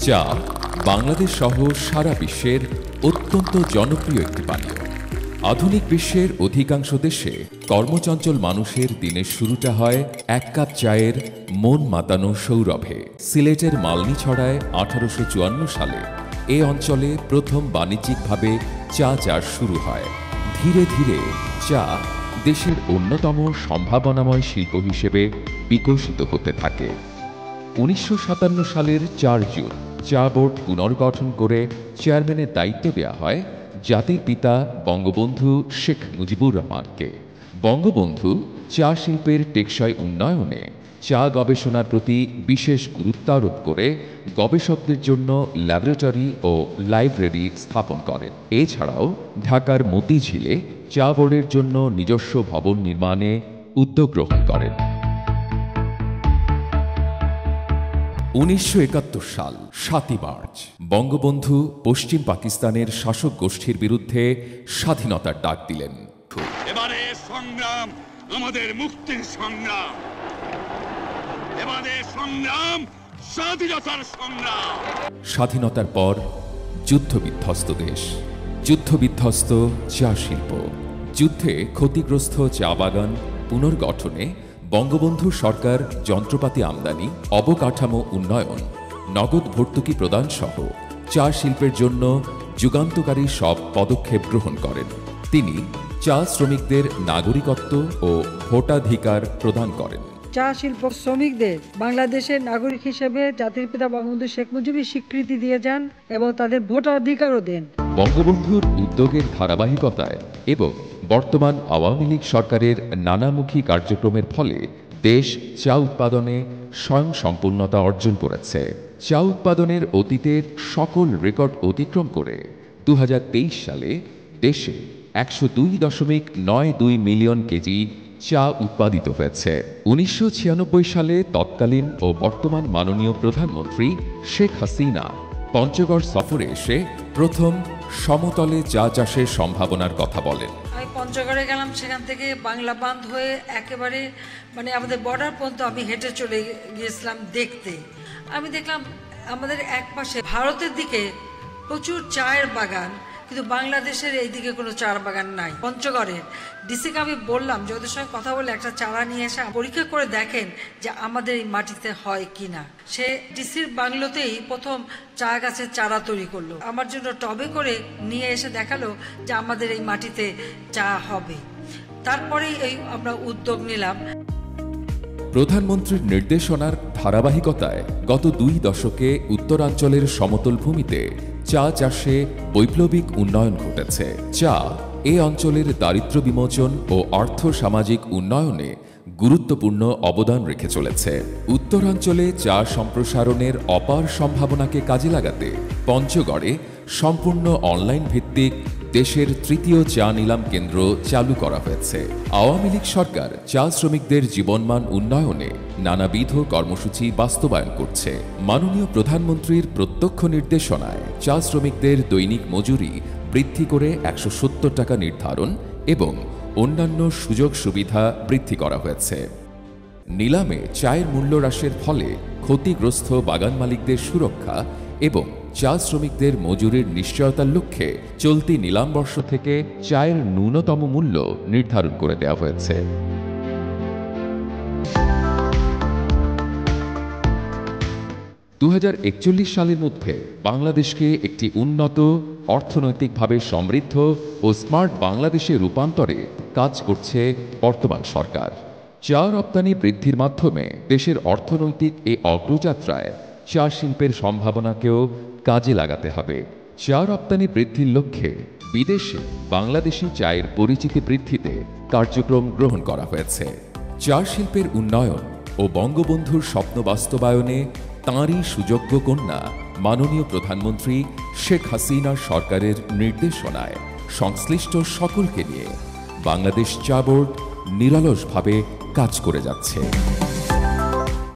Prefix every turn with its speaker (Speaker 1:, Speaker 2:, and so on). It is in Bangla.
Speaker 1: চা বাংলাদেশ সহ সারা বিশ্বের অত্যন্ত জনপ্রিয় একটি পানীয়। আধুনিক বিশ্বের অধিকাংশ দেশে কর্মচঞ্চল মানুষের দিনের শুরুটা হয় এক কাপ চায়ের মন মাতানো সৌরভে। সিলেটের মালনীছড়ায় 1854 সালে এ অঞ্চলে প্রথম বাণিজ্যিকভাবে চা চাষ শুরু হয়। ধীরে ধীরে চা দেশের অন্যতম সম্ভাবনাময় শিল্প হিসেবে বিকশিত হতে থাকে। 1957 সালের 4 জুন চা বোর্ড পুনর্গঠন করে চেয়ারম্যানের দায়িত্ব দেওয়া হয় জাতির পিতা বঙ্গবন্ধু শেখ মুজিবুর রহমানকে। বঙ্গবন্ধু চা শিল্পের টেকসই উন্নয়নে চা গবেষণার প্রতি বিশেষ গুরুত্ব আরোপ করে গবেষকদের জন্য ল্যাবরেটরি ও লাইব্রেরি স্থাপন করেন। এছাড়াও ঢাকার মতিঝিলে চা বোর্ডের জন্য নিজস্ব ভবন নির্মাণে উদ্যোগ গ্রহণ করেন। 1971 সাল 7 মার্চ বঙ্গবন্ধু পশ্চিম পাকিস্তানের শাসক গোষ্ঠীর বিরুদ্ধে স্বাধীনতার ডাক দিলেন।
Speaker 2: এবারে সংগ্রাম আমাদের মুক্তির সংগ্রাম, এবারে সংগ্রাম স্বাধীনতার সংগ্রাম।
Speaker 1: স্বাধীনতার পর যুদ্ধবিধ্বস্ত দেশ, যুদ্ধবিধ্বস্ত চা শিল্প, যুদ্ধে ক্ষতিগ্রস্ত চা বাগান পুনর্গঠনে বঙ্গবন্ধু সরকার যন্ত্রপাতি আমদানি, অবকাঠামো উন্নয়ন, নগদ ভর্তুকি প্রদান সহ চা শিল্পের জন্য যুগান্তকারী সব পদক্ষেপ গ্রহণ করেন। তিনি চা শ্রমিকদের নাগরিকত্ব ও ভোটাধিকার প্রদান করেন।
Speaker 3: চা শিল্প শ্রমিকদের বাংলাদেশের নাগরিক হিসেবে জাতির পিতা বঙ্গবন্ধু শেখ মুজিবুর স্বীকৃতি দিয়ে যান এবং তাদের ভোটাধিকারও দেন।
Speaker 1: বঙ্গবন্ধুর উদ্যোগের ধারাবাহিকতায় এবং বর্তমান আওয়ামী লীগ সরকারের নানামুখী কার্যক্রমের ফলে দেশ চা উৎপাদনে স্বয়ংসম্পূর্ণতা অর্জন করেছে। চা উৎপাদনের অতীতের সকল রেকর্ড অতিক্রম করে 2023 সালে দেশে 102.92 মিলিয়ন কেজি চা উৎপাদিত হয়েছে। 1996 সালে তৎকালীন ও বর্তমান মাননীয় প্রধানমন্ত্রী শেখ হাসিনা পঞ্চগড় সফরে এসে প্রথম সমতলে চা চাষের সম্ভাবনার কথা বলেন।
Speaker 3: আমি পঞ্চগড়ে গেলাম, সেখান থেকে বাংলা বাঁধ হয়ে একেবারে আমাদের বর্ডার পর্যন্ত আমি হেঁটে চলে গিয়েছিলাম দেখতে। আমি দেখলাম আমাদের এক পাশে ভারতের দিকে প্রচুর চায়ের বাগান, কিন্তু বাংলাদেশের এই দিকে কোনো চার বাগান নাই। পঞ্চগড়ের ডিসিকে আমি বললাম যে ওদের সঙ্গে কথা বলে একটা চারা নিয়ে এসে পরীক্ষা করে দেখেন যে আমাদের এই মাটিতে হয় কিনা। সে ডিসির বাংলোতেই প্রথম চা গাছের চারা তৈরি করলো, আমার জন্য টবে করে নিয়ে এসে দেখালো যে আমাদের এই মাটিতে চা হবে। তারপরেই আমরা উদ্যোগ নিলাম।
Speaker 1: প্রধানমন্ত্রীর নির্দেশনার ধারাবাহিকতায় গত 2 দশকে উত্তরাঞ্চলের সমতল ভূমিতে চা চাষে বৈপ্লবিক উন্নয়ন ঘটেছে। চা এ অঞ্চলের দারিদ্র্য বিমোচন ও আর্থ সামাজিক উন্নয়নে গুরুত্বপূর্ণ অবদান রেখে চলেছে। উত্তরাঞ্চলে চা সম্প্রসারণের অপার সম্ভাবনাকে কাজে লাগাতে পঞ্চগড়ে সম্পূর্ণ অনলাইন ভিত্তিক দেশের 3য় চা নিলাম কেন্দ্র চালু করা হয়েছে। আওয়ামী লীগ সরকার চা শ্রমিকদের জীবনমান উন্নয়নে নানাবিধ কর্মসূচি বাস্তবায়ন করছে। মাননীয় প্রধানমন্ত্রীর প্রত্যক্ষ নির্দেশনায় চা শ্রমিকদের দৈনিক মজুরি বৃদ্ধি করে 170 টাকা নির্ধারণ এবং অন্যান্য সুযোগ সুবিধা বৃদ্ধি করা হয়েছে। নিলামে চায়ের মূল্য হ্রাসের ফলে ক্ষতিগ্রস্ত বাগান মালিকদের সুরক্ষা এবং চা শ্রমিকদের মজুরির নিশ্চয়তার লক্ষ্যে চলতি নিলাম বর্ষ থেকে চায়ের ন্যূনতম মূল্য নির্ধারণ করে দেওয়া হয়েছে। 2041 সালের মধ্যে বাংলাদেশকে একটি উন্নত, অর্থনৈতিকভাবে সমৃদ্ধ ও স্মার্ট বাংলাদেশে রূপান্তরে কাজ করছে বর্তমান সরকার। চা রপ্তানি বৃদ্ধির মাধ্যমে দেশের অর্থনৈতিক এই অগ্রযাত্রায় চা শিল্পের সম্ভাবনাকেও কাজে লাগাতে হবে। চা রপ্তানি বৃদ্ধির লক্ষ্যে বিদেশে বাংলাদেশি চায়ের পরিচিতি বৃদ্ধিতে কার্যক্রম গ্রহণ করা হয়েছে। চা শিল্পের উন্নয়ন ও বঙ্গবন্ধুর স্বপ্ন বাস্তবায়নে তাঁরই সুযোগ্য কন্যা মাননীয় প্রধানমন্ত্রী শেখ হাসিনার সরকারের নির্দেশনায় সংশ্লিষ্ট সকলকে নিয়ে বাংলাদেশ চা বোর্ড নিরলসভাবে কাজ করে যাচ্ছে।